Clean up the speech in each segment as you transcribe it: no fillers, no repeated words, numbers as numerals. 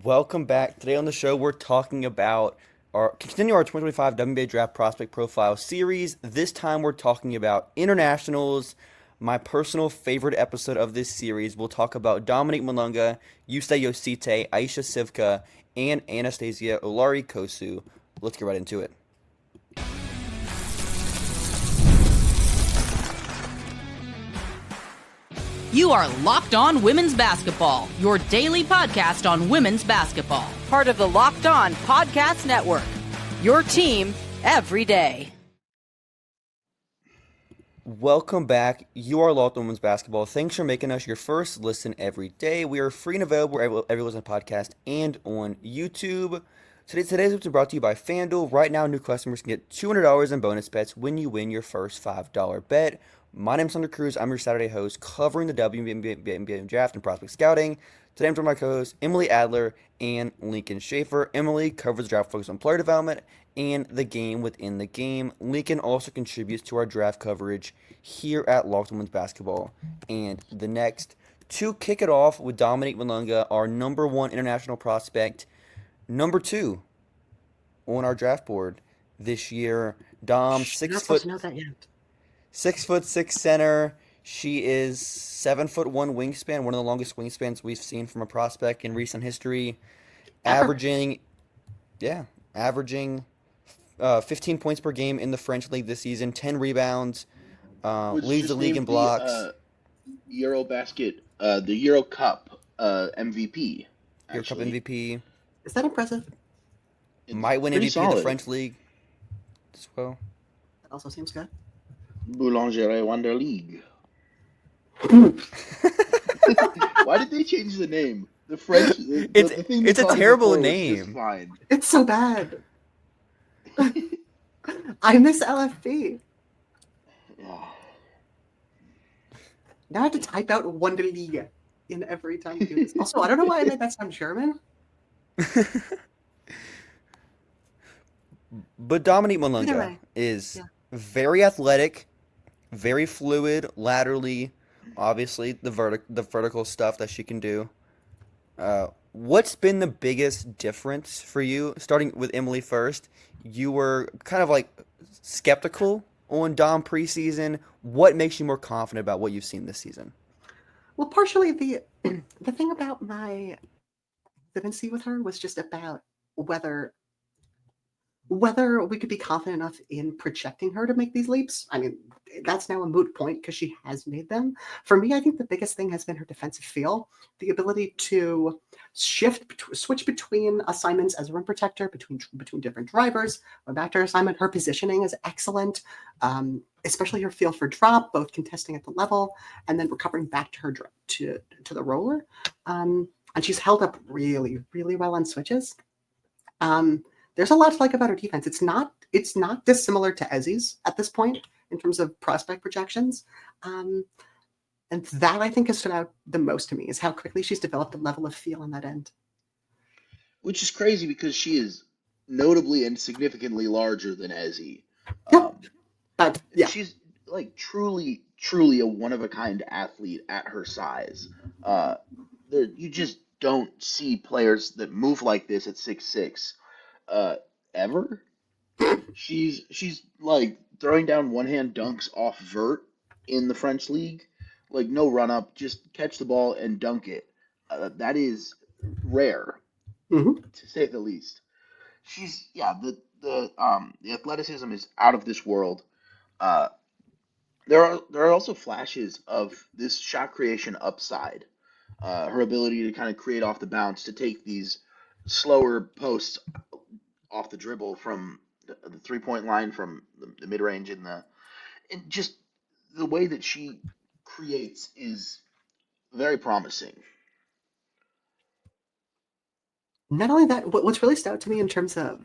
Welcome back. Today on the show, we're talking about continue our 2025 WNBA Draft Prospect Profile series. This time, we're talking about internationals. My personal favorite episode of this series. We'll talk about Dominique Malonga, Juste Jocyte, Ajsa Sivka, and Anastasia Kosu. Let's get right into it. You are Locked On Women's Basketball, your daily podcast on women's basketball. Part of the Locked On Podcast Network, your team every day. Welcome back. You are Locked On Women's Basketball. Thanks for making us your first listen every day. We are free and available wherever you listen to podcast and on YouTube. Today's episode is brought to you by FanDuel. Right now, new customers can get $200 in bonus bets when you win your first $5 bet. My name is Hunter Cruse. I'm your Saturday host covering the WBB Draft and Prospect Scouting. Today I'm joined by my co-hosts Emily Adler and Lincoln Shafer. Emily covers the draft focus on player development and the game within the game. Lincoln also contributes to our draft coverage here at Locked On Women's Basketball. And the next, to kick it off with Dominique Malonga, our number one international prospect, number two on our draft board this year. Dom, You're not supposed to know that yet. 6'6" center. She is 7'1" wingspan, one of the longest wingspans we've seen from a prospect in recent history. Averaging 15 points per game in the French league this season, 10 rebounds, leads the league in blocks. Eurobasket, the Euro Cup MVP. Euro Cup MVP. Is that impressive? Might win MVP of the French league as well. That also seems good. Boulangerie Wonder League. Why did they change the name? The French. It's a terrible name. Fine. It's so bad. I miss LFB. Yeah. Now I have to type out Wunderliga in every time you do this. Also, I don't know why I made that sound German. But Dominique Malonga is very athletic, very fluid laterally. Obviously, the vertical stuff that she can do. What's been the biggest difference for you? Starting with Emily first, you were kind of like skeptical on Dom preseason. What makes you more confident about what you've seen this season? Well, partially the thing about my hesitancy with her was just about whether we could be confident enough in projecting her to make these leaps. I mean, that's now a moot point because she has made them. For me, I think the biggest thing has been her defensive feel, the ability to switch between assignments as a rim protector, between different drivers, or back to her assignment. Her positioning is excellent, especially her feel for drop, both contesting at the level and then recovering back to her to the roller. And she's held up really, really well on switches. There's a lot to like about her defense. It's not dissimilar to Ezzy's at this point in terms of prospect projections. And that, I think, has stood out the most to me, is how quickly she's developed a level of feel on that end. Which is crazy because she is notably and significantly larger than Ezzy. She's like truly a one-of-a-kind athlete at her size. You just don't see players that move like this at 6'6". Ever. She's like throwing down one-hand dunks off vert in the French league, like no run-up, just catch the ball and dunk it. That is rare, to say the least. She's the athleticism is out of this world. There are also flashes of this shot creation upside. Her ability to kind of create off the bounce, to take these slower posts off the dribble from the 3-point line, from the mid-range, and just the way that she creates is very promising. Not only that, what's really stood out to me in terms of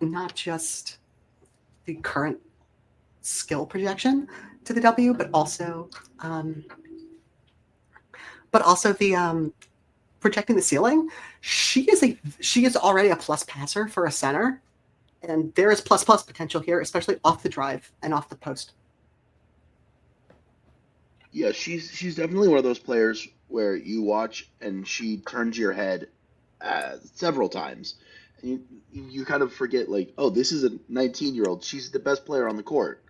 not just the current skill projection to the W, but also the projecting the ceiling. She is already a plus passer for a center, and there is plus potential here, especially off the drive and off the post. Yeah, she's definitely one of those players where you watch and she turns your head several times. And you kind of forget, like, oh, this is a 19-year-old. She's the best player on the court.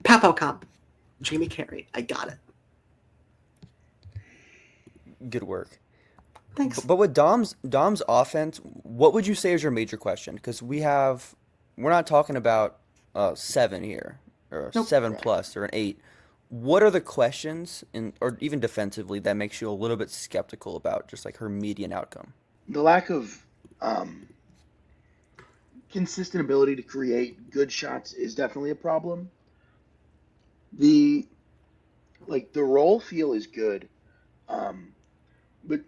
Papo comp. Jamie Carey. I got it. Good work. Thanks. But with Dom's offense, what would you say is your major question? Because we're not talking about 7 here, or Nope. 7 Correct. plus, or an 8. What are the questions, or even defensively, that makes you a little bit skeptical about just like her median outcome? The lack of consistent ability to create good shots is definitely a problem. The the roll feel is good, um, but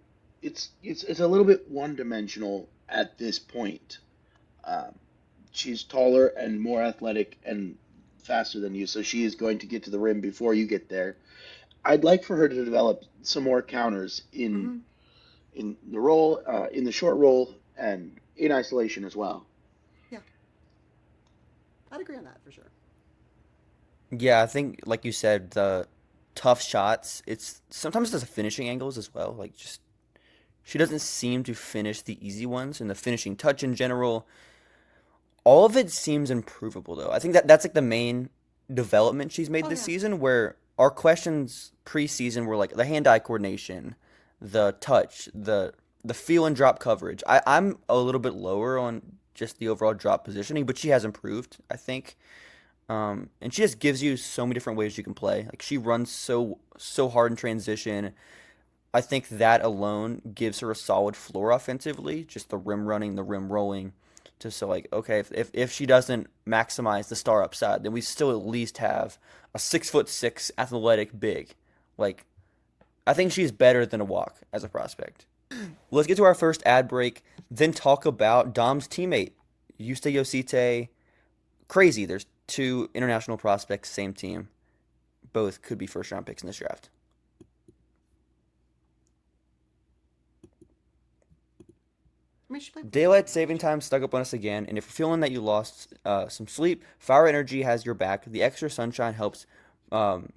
it's a little bit one dimensional at this point. Um, she's taller and more athletic and faster than you, so she is going to get to the rim before you get there. I'd like for her to develop some more counters Mm-hmm. in the roll, in the short roll, and in isolation as well. Yeah, I'd agree on that for sure. Yeah, I think like you said, the tough shots. It's sometimes the finishing angles as well. Like just she doesn't seem to finish the easy ones, and the finishing touch in general. All of it seems improvable though. I think that's like the main development she's made Oh this yeah. season where our questions preseason were like the hand-eye coordination, the touch, the feel and drop coverage. I'm a little bit lower on just the overall drop positioning, but she has improved, I think. And she just gives you so many different ways you can play. Like she runs so hard in transition. I think that alone gives her a solid floor offensively, just the rim running, the rim rolling. Just so like, okay, if she doesn't maximize the star upside, then we still at least have a 6'6" athletic big. Like, I think she's better than a walk as a prospect. Let's get to our first ad break, then talk about Dom's teammate, Juste Jocyte. Crazy. There's 2 international prospects, same team. Both could be first round picks in this draft. I mean, she played. Daylight saving time stuck up on us again, and if you're feeling that you lost some sleep, Fire Energy has your back. The extra sunshine helps um,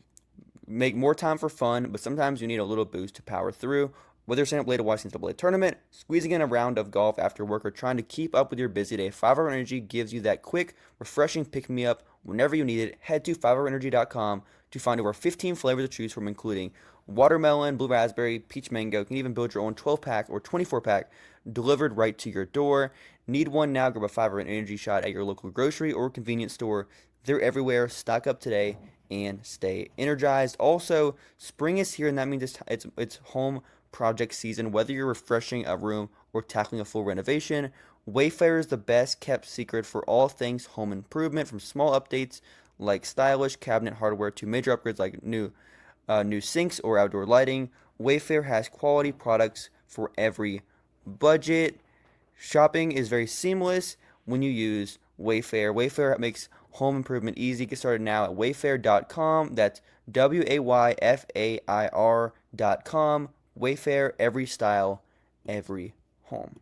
make more time for fun, but sometimes you need a little boost to power through. Whether you're staying up late to watch the NCAA tournament, squeezing in a round of golf after work, or trying to keep up with your busy day, 5-Hour Energy gives you that quick, refreshing pick-me-up whenever you need it. Head to 5hourenergy.com to find over 15 flavors to choose from, including watermelon, blue raspberry, peach mango. You can even build your own 12-pack or 24-pack delivered right to your door. Need one now? Grab a 5-Hour Energy shot at your local grocery or convenience store. They're everywhere. Stock up today and stay energized. Also, spring is here, and that means it's home project season. Whether you're refreshing a room or tackling a full renovation, Wayfair is the best kept secret for all things home improvement, from small updates like stylish cabinet hardware to major upgrades like new sinks or outdoor lighting. Wayfair has quality products for every budget. Shopping is very seamless when you use Wayfair. Wayfair makes home improvement easy. Get started now at wayfair.com. That's WAYFAIR.com. Wayfair, every style, every home.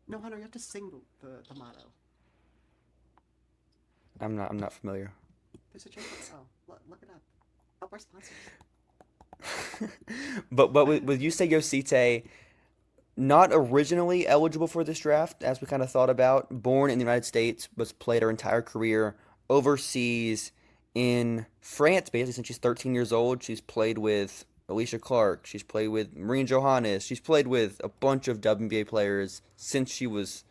No, Hunter, you have to sing the motto. I'm not familiar. There's a joke. Oh, look it up. Help our sponsors. But with Juste Jocyte, not originally eligible for this draft, as we kind of thought about. Born in the United States, was played her entire career overseas in France, basically since she's 13 years old. She's played with Alicia Clark. She's played with Marine Johannes. She's played with a bunch of WNBA players since she was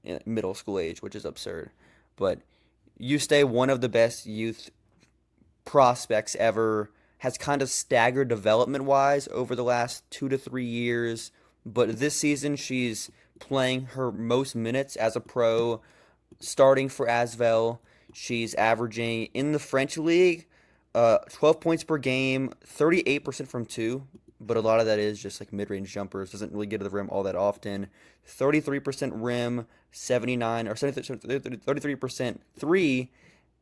in middle school age, which is absurd. But Juste, one of the best youth prospects ever, has kind of staggered development wise over the last 2 to 3 years. But this season, she's playing her most minutes as a pro, starting for ASVEL. She's averaging in the French league 12 points per game, 38% from 2, but a lot of that is just like mid-range jumpers. Doesn't really get to the rim all that often. 33% rim, 79 or 33% 3,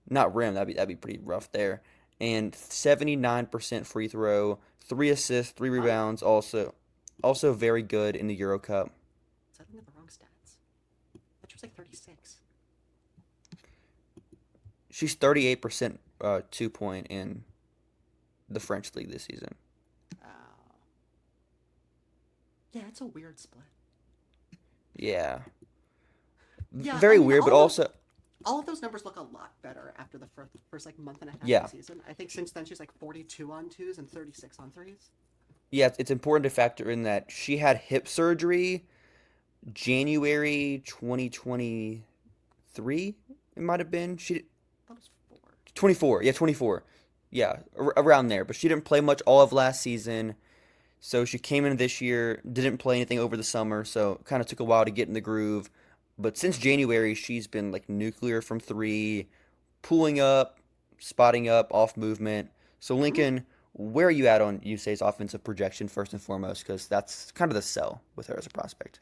not rim. That'd be pretty rough there. And 79% free throw, 3 assists, 3 rebounds. Also very good in the Euro Cup. Is that looking at the wrong stats? That was like 36. She's 38% 2-point, and the French league this season. Yeah, it's a weird split. Yeah. Yeah, Very weird, but also... all of those numbers look a lot better after the first like month and a half Yeah. of the season. I think since then she's like 42 on twos and 36 on threes. Yeah, it's important to factor in that she had hip surgery January 2023, it might have been. That was 4. 24. Yeah, 24. Yeah, around there. But she didn't play much all of last season. So she came in this year, didn't play anything over the summer, so kind of took a while to get in the groove. But since January, she's been like nuclear from three, pulling up, spotting up, off movement. So Lincoln, where are you at on USA's offensive projection first and foremost? Because that's kind of the sell with her as a prospect.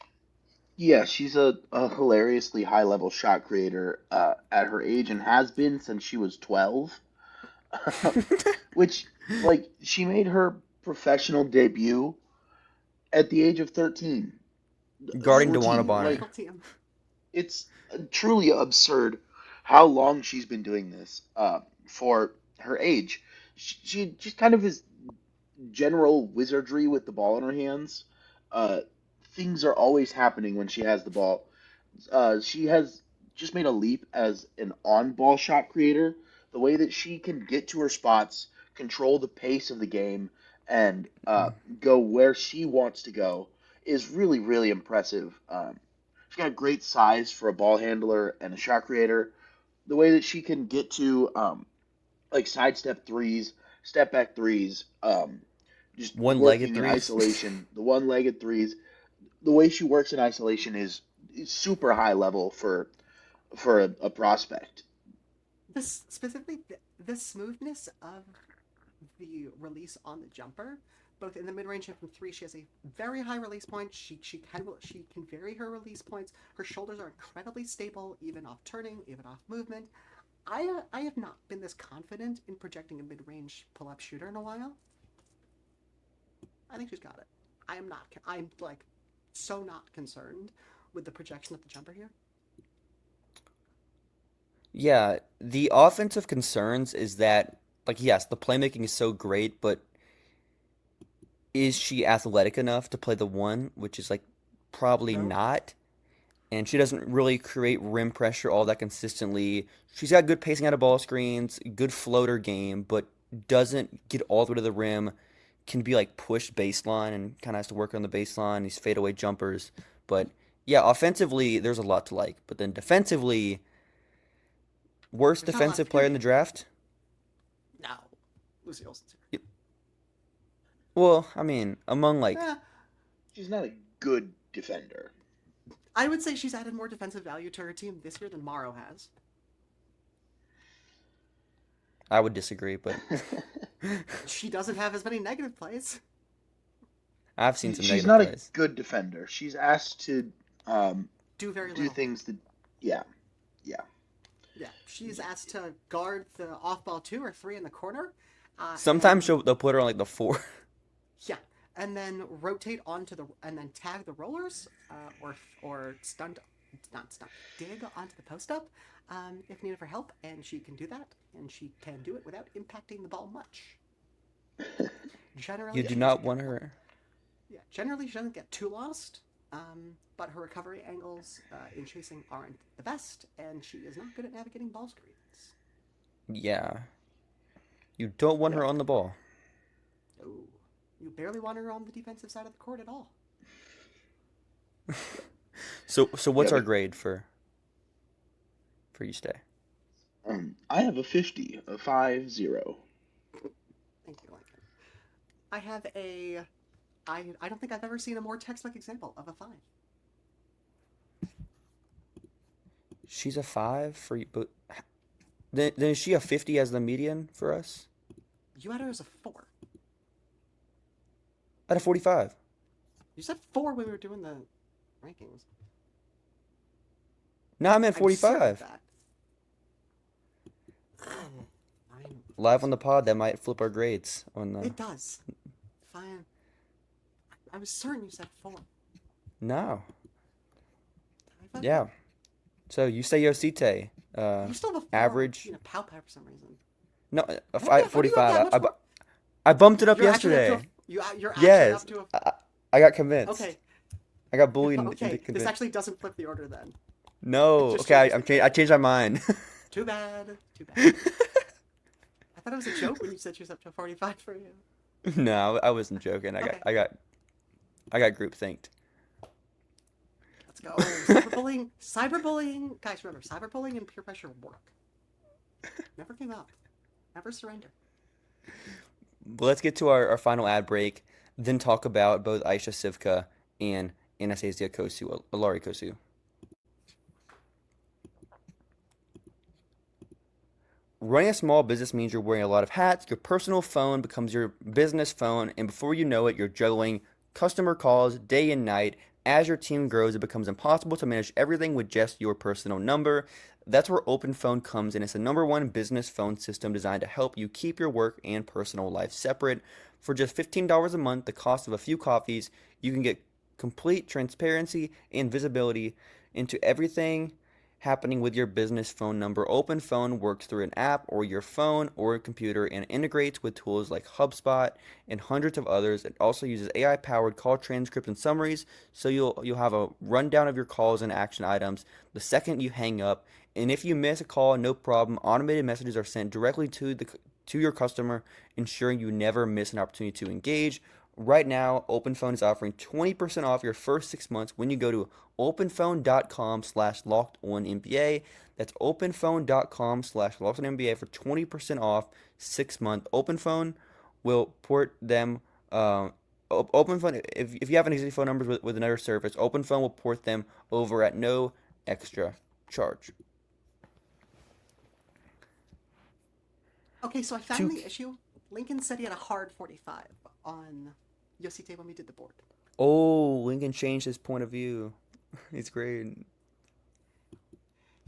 Yeah, she's a hilariously high level shot creator at her age and has been since she was 12. Which, like, she made her professional debut at the age of 13. Guarding 14, DeWanna Bonner. like, it's truly absurd how long she's been doing this for her age. She just kind of is general wizardry with the ball in her hands. Things are always happening when she has the ball. She has just made a leap as an on-ball shot creator. The way that she can get to her spots, control the pace of the game, and go where she wants to go is really, really impressive. She's got great size for a ball handler and a shot creator. The way that she can get to like sidestep threes, step back threes, just One-legged working in threes. isolation, the one-legged threes. The way she works in isolation is super high level for a prospect. This specifically, the smoothness of the release on the jumper, both in the mid range and from three, she has a very high release point. She can vary her release points. Her shoulders are incredibly stable, even off turning, even off movement. I have not been this confident in projecting a mid range pull up shooter in a while. I think she's got it. I'm like so not concerned with the projection of the jumper here. Yeah, the offensive concerns is that, like, yes, the playmaking is so great, but is she athletic enough to play the one, which is, like, probably No. not. And she doesn't really create rim pressure all that consistently. She's got good pacing out of ball screens, good floater game, but doesn't get all the way to the rim, can be, like, pushed baseline and kind of has to work on the baseline, these fadeaway jumpers. But, yeah, offensively, there's a lot to like. But then defensively... Worst There's not a lot defensive to player do in the here. draft? No, Lucy Olsen's here. Well, I mean, among like Eh, She's not a good defender. I would say she's added more defensive value to her team this year than Morrow has. I would disagree, but She doesn't have as many negative plays. I've seen some She's negative not plays. a good defender. She's asked to Do very do little. things that, yeah. Yeah, she's asked to guard the off-ball 2 or 3 in the corner. Sometimes and, they'll put her on like the 4. yeah, and then rotate and then tag the rollers, or dig onto the post up, if needed for help, and she can do that, and she can do it without impacting the ball much. Generally, You do she not doesn't want get- her. Yeah, generally she doesn't get too lost, but her recovery angles in chasing aren't the best, and she is not good at navigating ball screens. Yeah. You don't want her on the ball. Oh, you barely want her on the defensive side of the court at all. So what's Yeah, our but- grade for you stay? I have a 50, a 5-0. Thank you, Lincoln. I have I don't think I've ever seen a more textbook example of a 5. She's a 5 for you, but then is she a 50 as the median for us? You had her as a 4. At a 45. You said 4 when we were doing the rankings. No, I'm at I'm certain of 45. that. Fine. Live on the pod, that might flip our grades on the. It does. Fine. I was certain you said 4. No. I thought- Yeah. So you say Jocyte. You still have a 4. average. You know, pow for some reason. No, How do you have that 45. much more? I bumped it up You're actually up to yesterday. you're actually Yes, up to a. I got convinced. Okay. I got bullied into Okay. This convinced. actually doesn't flip the order then. It No, just okay, changes the I changed my mind. Too bad. Too bad. I thought it was a joke when you said she was up to a 45 for you. No, I wasn't joking. Okay. I got group thanked. Let's go. Cyberbullying. Cyberbullying. Guys, remember, cyberbullying and peer pressure work. Never give up. Never surrender. But let's get to our final ad break, then talk about both Ajsa Sivka and Anastasia Kosu, Olairi Kosu. Running a small business means you're wearing a lot of hats. Your personal phone becomes your business phone, and before you know it, you're juggling customer calls day and night. As your team grows, it becomes impossible to manage everything with just your personal number. That's where OpenPhone comes in. It's the #1 business phone system designed to help you keep your work and personal life separate. For just $15 a month, the cost of a few coffees, you can get complete transparency and visibility into everything happening with your business phone number. OpenPhone works through an app or your phone or computer and integrates with tools like HubSpot and hundreds of others. It also uses AI-powered call transcripts and summaries, so you'll have a rundown of your calls and action items the second you hang up. And if you miss a call, no problem. Automated messages are sent directly to your customer, ensuring you never miss an opportunity to engage. Right now, OpenPhone is offering 20% off your first 6 months when you go to openphone.com/lockedonnba. That's openphone.com/lockedonnba for 20% off 6 month. OpenPhone will port them. OpenPhone, if you have an existing phone numbers with another service, OpenPhone will port them over at no extra charge. Okay, so I found the issue. Lincoln said he had a hard 45 on Jocyte when we did the board. Oh, Lincoln changed his point of view. He's great.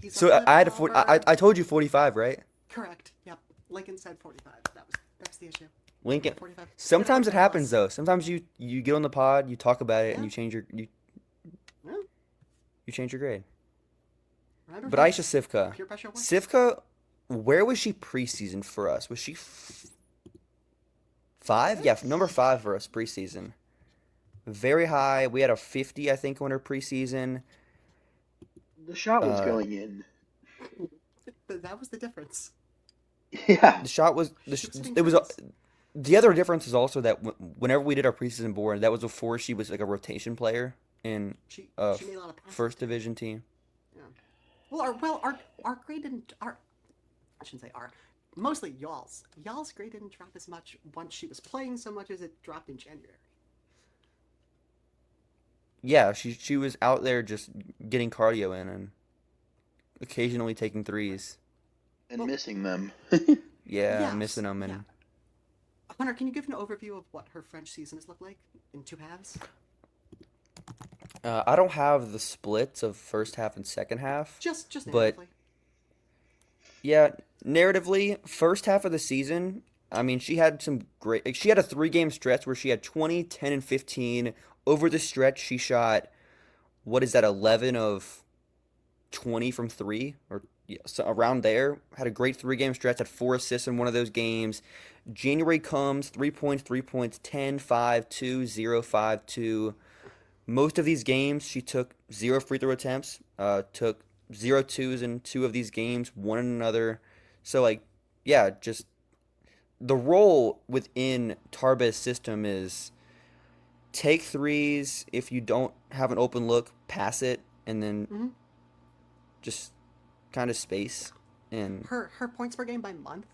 He's So I had a 40, I told you 45, right? Correct. Yep. Lincoln said 45. That's the issue. Lincoln. 45. Sometimes it happens Plus. though. Sometimes you get on the pod, you talk about it, and you change your Yeah. you change your grade. Remember, But Ajsa Sivka, peer pressure works. Sivka, where was she preseason for us? Was she 5? Yeah, number 5 for us preseason. Very high. We had a 50, I think, on her preseason. The shot was going in. That was the difference. Yeah. The shot was it was the other difference is also that whenever we did our preseason board, that was before she was like a rotation player in She a made a lot of passes. first division team. Yeah. Our grade didn't. I shouldn't say our. Mostly y'all's. Y'all's grade didn't drop as much once she was playing so much as it dropped in January. Yeah, she was out there just getting cardio in and occasionally taking threes. And missing them. Yeah, Yes, missing them and yeah. Hunter, can you give an overview of what her French season has looked like in 2 halves? I don't have the splits of first half and second half. Just But- narratively. Yeah, narratively, first half of the season, I mean, she had some great. Like, she had a 3-game stretch where she had 20, 10, and 15. Over the stretch, she shot, what is that, 11 of 20 from 3? Or yeah, so around there. Had a great 3-game stretch, had 4 assists in one of those games. January comes, 3 points, 10, 5, 2, 0, 5, 2. Most of these games, she took 0 free throw attempts, took 0 twos in 2 of these games, 1 in another. So, like, yeah, just the role within Tarbes' system is take threes. If you don't have an open look, pass it, and then just kind of space. And Her points per game by month,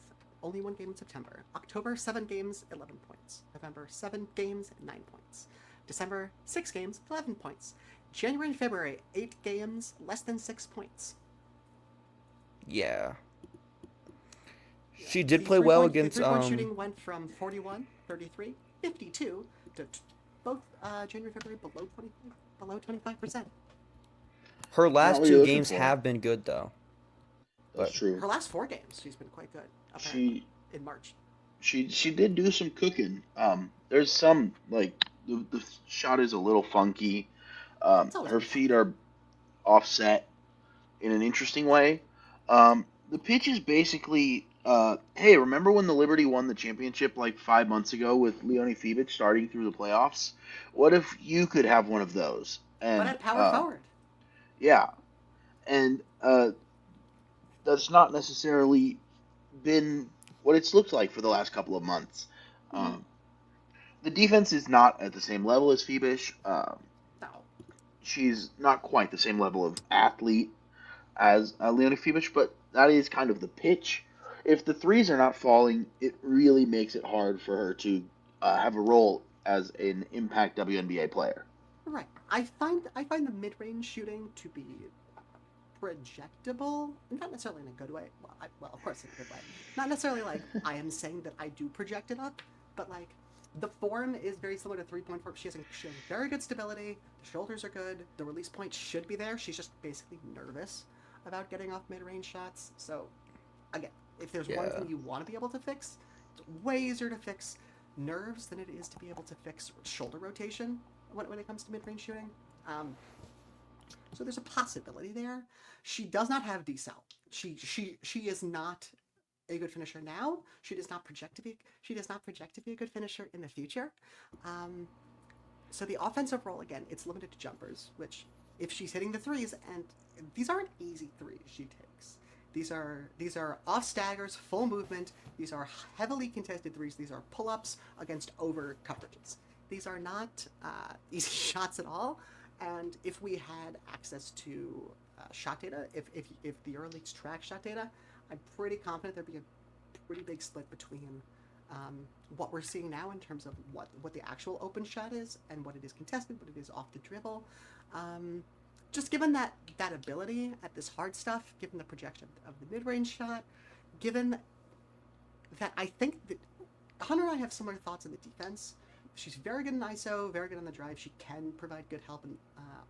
only 1 game in September. October, 7 games, 11 points. November, 7 games, 9 points. December, 6 games, 11 points. January and February, 8 games, less than 6 points. yeah, she did play well against. The 3-point shooting went from 41, 33, 52 to both January and February below 25%. Her last Not what 2 you're looking games for. have been good though. That's true. Her last 4 games, she's been quite good. Apparently, in March. She did do some cooking. There's some like the shot is a little funky. It's always Her been feet are offset in an interesting way. The pitch is basically Hey, remember when the Liberty won the championship like 5 months ago with Leonie Fibic starting through the playoffs? What if you could have one of those? But And at power forward. yeah, and that's not necessarily been what it's looked like for the last couple of months. Mm-hmm. Um, the defense is not at the same level as Fibic. No. She's not quite the same level of athlete as Leonie Fibic, but that is kind of the pitch. If the threes are not falling, it really makes it hard for her to have a role as an impact WNBA player. Right. I find the mid-range shooting to be projectable, not necessarily in a good way. Well, of course in a good way. Not necessarily like I am saying that I do project it up, but like the form is very similar to 3-point form. She has very good stability. The shoulders are good. The release point should be there. She's just basically nervous about getting off mid-range shots. So again, if there's one thing you want to be able to fix, it's way easier to fix nerves than it is to be able to fix shoulder rotation when it comes to mid-range shooting. So there's a possibility there. She does not have decel. She is not a good finisher now. She does not project to be a good finisher in the future. So the offensive role, again, it's limited to jumpers, which if she's hitting the threes, and these aren't easy threes she takes. These are off staggers, full movement. These are heavily contested threes. These are pull-ups against over coverages. These are not easy shots at all. And if we had access to shot data, if the EuroLeagues track shot data, I'm pretty confident there'd be a pretty big split between what we're seeing now in terms of what the actual open shot is and what it is contested, what it is off the dribble. Just given that ability at this hard stuff, given the projection of the mid-range shot, given that I think that Hunter and I have similar thoughts on the defense. She's very good in ISO, very good on the drive. She can provide good help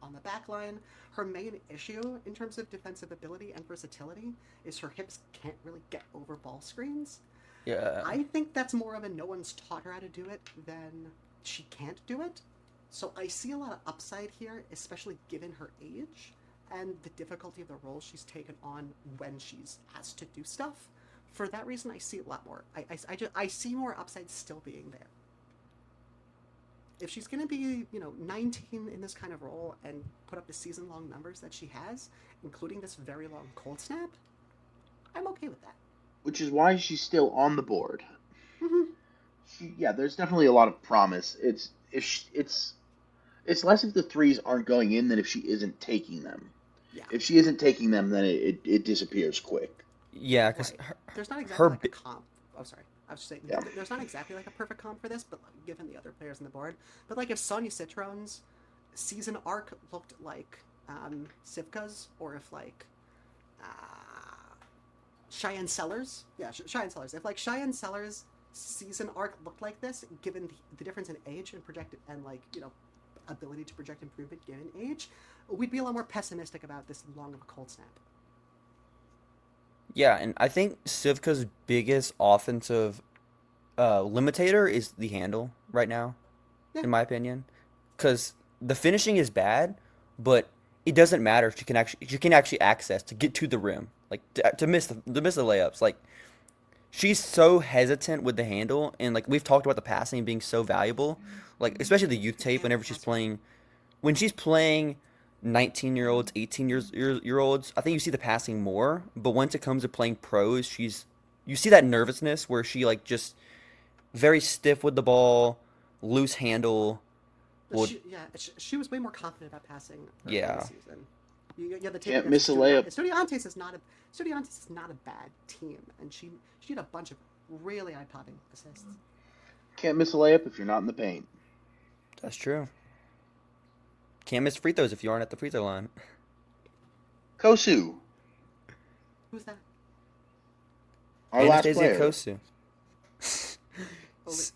on the back line. Her main issue in terms of defensive ability and versatility is her hips can't really get over ball screens. Yeah. I think that's more of a no one's taught her how to do it than she can't do it. So I see a lot of upside here, especially given her age and the difficulty of the role she's taken on when she's asked to do stuff. For that reason, I see a lot more. I see more upside still being there. If she's going to be, 19 in this kind of role and put up the season-long numbers that she has, including this very long cold snap, I'm okay with that. Which is why she's still on the board. Mm-hmm. There's definitely a lot of promise. It's less if the threes aren't going in than if she isn't taking them. Yeah. If she isn't taking them, then it disappears quick. Yeah, because right. There's not exactly like a comp. Oh, sorry. I was just saying, there's not exactly like a perfect comp for this, but given the other players on the board. But like if Sonia Citron's season arc looked like Sivka's, or if like Cheyenne Sellers, Cheyenne Sellers. If like Cheyenne Sellers' season arc looked like this, given the difference in age and projected and ability to project improvement given age, we'd be a lot more pessimistic about this long of a cold snap. Yeah, and I think Sivka's biggest offensive limitator is the handle right now, in my opinion, because the finishing is bad, but it doesn't matter if she can actually access to get to the rim, like to miss the layups. Like she's so hesitant with the handle, and like we've talked about the passing being so valuable, like especially the youth tape whenever she's playing, when she's playing 19-year-olds, 18-year-olds, I think you see the passing more. But once it comes to playing pros, you see that nervousness where she like just very stiff with the ball, loose handle. She was way more confident about passing earlier this season. The tape Can't miss a layup. Estudiantes is not a bad team, and she had a bunch of really eye-popping assists. Can't miss a layup if you're not in the paint. That's true. Can't miss free throws if you aren't at the free throw line. Kosu. Who's that? Our last Anastasia player. Kosu.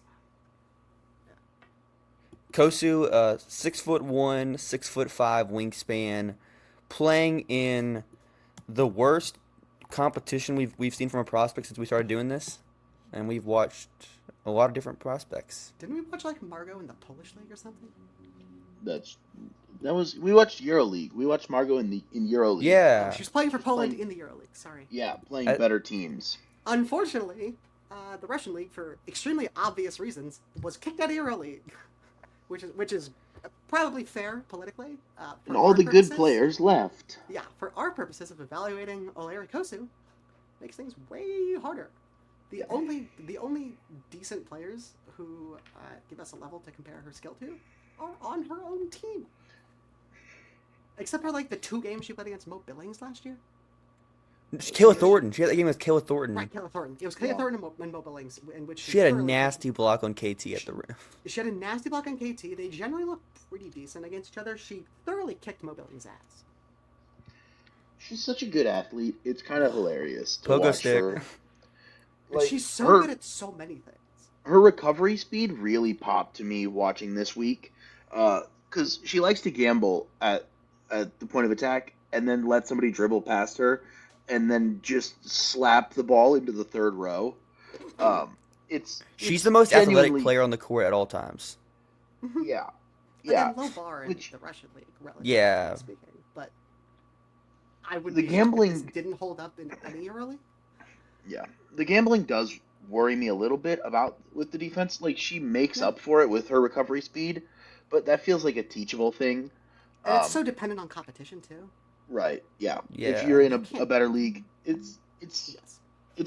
Kosu, 6'1", 6'5" wingspan, playing in the worst competition we've seen from a prospect since we started doing this, and we've watched a lot of different prospects. Didn't we watch like Margot in the Polish league or something? We watched EuroLeague. We watched Margot in EuroLeague. Yeah. She's playing for Poland in the EuroLeague. Sorry. Yeah, playing better teams. Unfortunately, the Russian league, for extremely obvious reasons, was kicked out of EuroLeague, which is probably fair politically. And all the good players left. Yeah, for our purposes of evaluating Olairi Kosu, makes things way harder. The only decent players who give us a level to compare her skill to are on her own team. Except for like the 2 games she played against Mo Billings last year. Kayla Thornton. She had that game with Kayla Thornton. Right, Kayla Thornton. It was Kayla Thornton and Mo Billings, in which she had a nasty block on KT at the rim. She had a nasty block on KT. They generally look pretty decent against each other. She thoroughly kicked Mo Billings' ass. She's such a good athlete. It's kind of hilarious to Pogo watch stick. her. Like, she's so good at so many things. Her recovery speed really popped to me watching this week, because she likes to gamble at the point of attack and then let somebody dribble past her and then just slap the ball into the third row. She's the most athletic player on the court at all times. Yeah. Yeah. Low bar in the Russian league, relatively speaking. But I would gambling didn't hold up in any early. Yeah. The gambling does worry me a little bit with the defense. Like, she makes up for it with her recovery speed, but that feels like a teachable thing. And it's so dependent on competition too. Right. Yeah. If you're in a better league, it's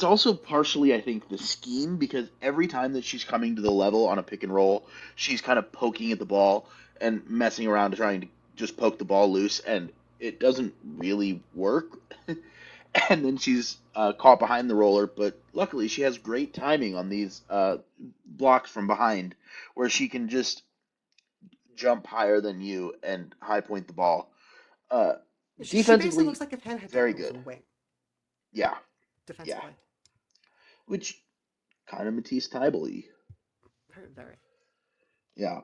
also partially, I think, the scheme, because every time that she's coming to the level on a pick and roll, she's kind of poking at the ball and messing around trying to just poke the ball loose, and it doesn't really work. And then she's caught behind the roller, but luckily she has great timing on these blocks from behind, where she can just jump higher than you and high point the ball. Defensively, looks like if very good. Wing. Yeah. Defensively. Yeah. Which kind of Matisse Tybel-y. Very. Yeah.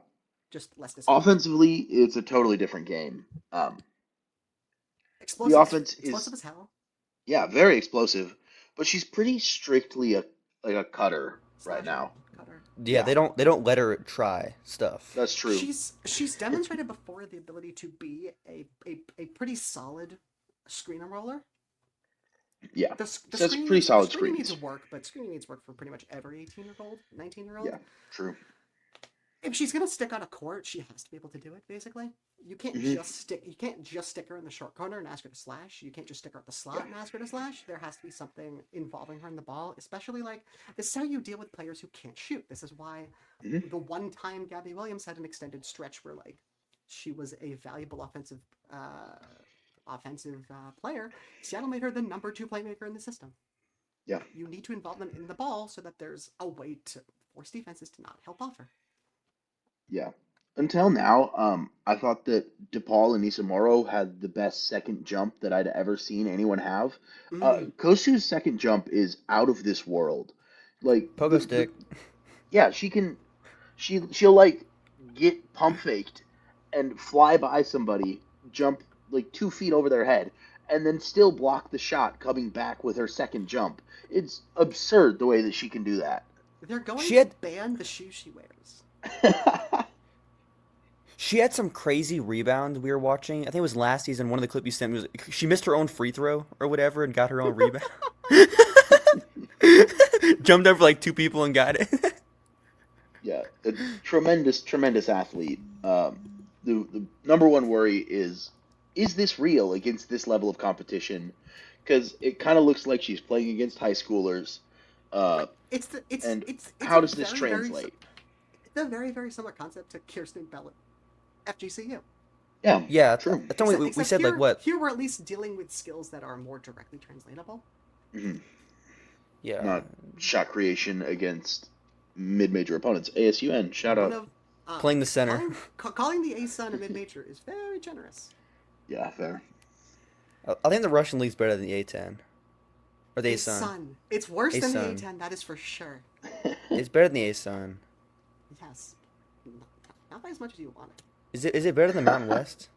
Just less offensively, it's a totally different game. Explosive, the offense explosive as hell. Yeah, very explosive, but she's pretty strictly a cutter right now. Yeah, they don't let her try stuff. That's true. She's demonstrated before the ability to be a pretty solid screen and roller. Yeah, that's pretty solid screen. Screening needs work, but screening needs work for pretty much every 18-year-old, 19-year-old. Yeah, true. If she's gonna stick on a court, she has to be able to do it. Basically, you can't just stick her in the short corner and ask her to slash. You can't just stick her at the slot and ask her to slash. There has to be something involving her in the ball. Especially this is how you deal with players who can't shoot. This is why the one time Gabby Williams had an extended stretch where she was a valuable offensive player. Seattle made her the number 2 playmaker in the system. Yeah, you need to involve them in the ball so that there's a way to force defenses to not help off her. Yeah. Until now, I thought that DePaul and Isamoro had the best second jump that I'd ever seen anyone have. Kosu's second jump is out of this world. Pogo stick. Yeah, she'll get pump faked and fly by somebody, jump 2 feet over their head, and then still block the shot coming back with her second jump. It's absurd the way that she can do that. They're going to ban the shoes she wears. She had some crazy rebound we were watching. I think it was last season. One of the clips you sent me was she missed her own free throw or whatever and got her own rebound. Jumped over 2 people and got it. Yeah, a tremendous athlete. The number one worry is this real against this level of competition? Because it kind of looks like she's playing against high schoolers. How does this translate? It's a very, very similar concept to Kirsten Bell at FGCU. Yeah, true. That's what we said. Here, what? Here we're at least dealing with skills that are more directly translatable. Mm-hmm. Yeah. Not shot creation against mid-major opponents. ASUN, shout out. Playing the center. Calling the A-Sun a mid-major is very generous. Yeah, fair. I think the Russian league's better than the A-10. Or the A-Sun. It's worse than the A-10, that is for sure. It's better than the A-Sun. Yes. Not by as much as you want it. Is it better than Mountain West?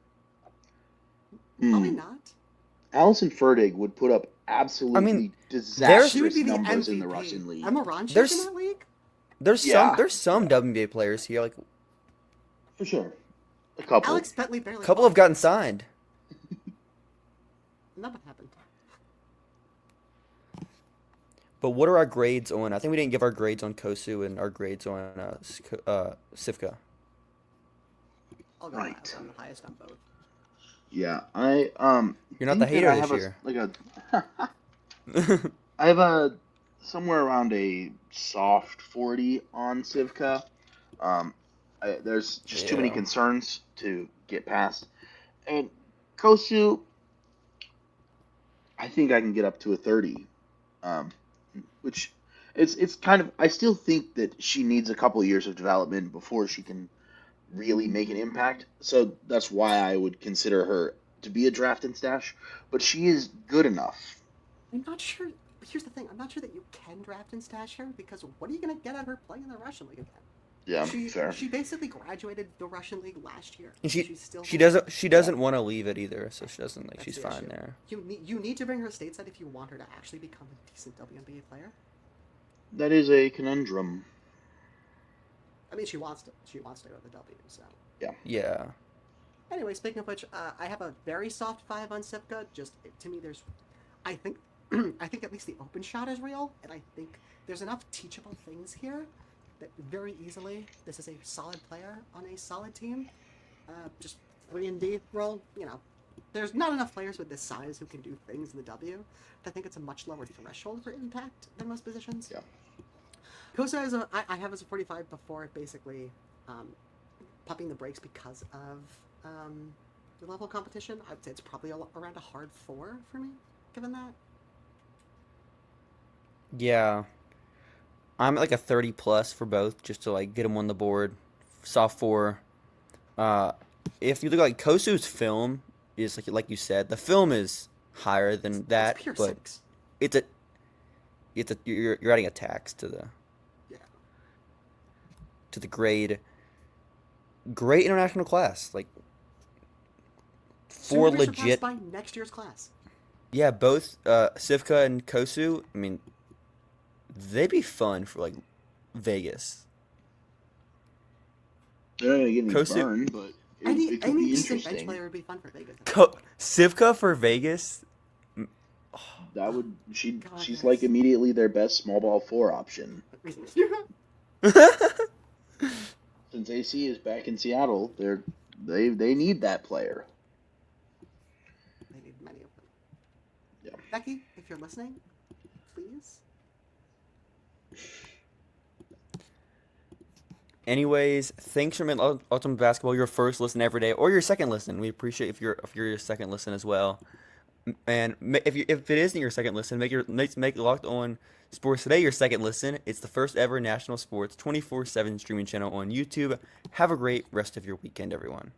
Probably not. Allison Ferdig would put up absolutely disastrous numbers in the Russian league. Emma Ronchik in that league? There's some WNBA players here, for sure. A couple. Alex Bentley barely. A couple have gotten signed. Nothing happened. But what are our grades on? I think we didn't give our grades on Kosu and our grades on Sivka. I'll go Right. last. I'm the highest on both. Yeah, I You're not the think that hater I this have year. I have a somewhere around a soft 40 on Sivka. There's just too many Yeah. concerns to get past. And Kosu, I think I can get up to a 30, um, which it's kind of. I still think that she needs a couple years of development before she can really make an impact. So that's why I would consider her to be a draft and stash. But she is good enough. I'm not sure. Here's the thing. I'm not sure that you can draft and stash her because what are you going to get out of her playing in the Russian league again? Yeah, She fair. she basically graduated the Russian league last year. And She's still she there. doesn't want to leave it either, so she doesn't like That's she's the fine issue. there. You need to bring her stateside if you want her to actually become a decent WNBA player. That is a conundrum. I mean, she wants to go to the W. So Yeah. anyway, speaking of which, I have a very soft 5 on Sivka. Just to me, I think I think at least the open shot is real, and I think there's enough teachable things here that very easily this is a solid player on a solid team. Just 3-and-D role, there's not enough players with this size who can do things in the W. I think it's a much lower threshold for impact than most positions. Yeah. Kosa I have as a 45 before basically popping the brakes because of the level of competition. I would say it's probably around a hard 4 for me, given that. Yeah. I'm at like a 30 plus for both, just to like get them on the board. Soft 4. If you look like Kosu's film is like you said, the film is higher than that, It's pure but 6. you're adding a tax to the Yeah. grade. Great international class, like Soon for to be surpassed legit. by next year's class. Yeah, both Sivka and Kosu. I mean, they'd be fun for like Vegas. They're not gonna get any Kosu- burn, but Any it could be decent bench interesting. player would be fun for Vegas. Sivka for Vegas. That would she's yes. like immediately their best small ball 4 option. Since AC is back in Seattle, they need that player. They need many of them. Yeah. Becky, if you're listening, please. Anyways, thanks for making Ultimate Basketball your first listen every day, or your second listen. We appreciate if you're your second listen as well. And if it isn't your second listen, make Locked On Sports Today your second listen. It's the first ever national sports 24/7 streaming channel on YouTube. Have a great rest of your weekend, everyone.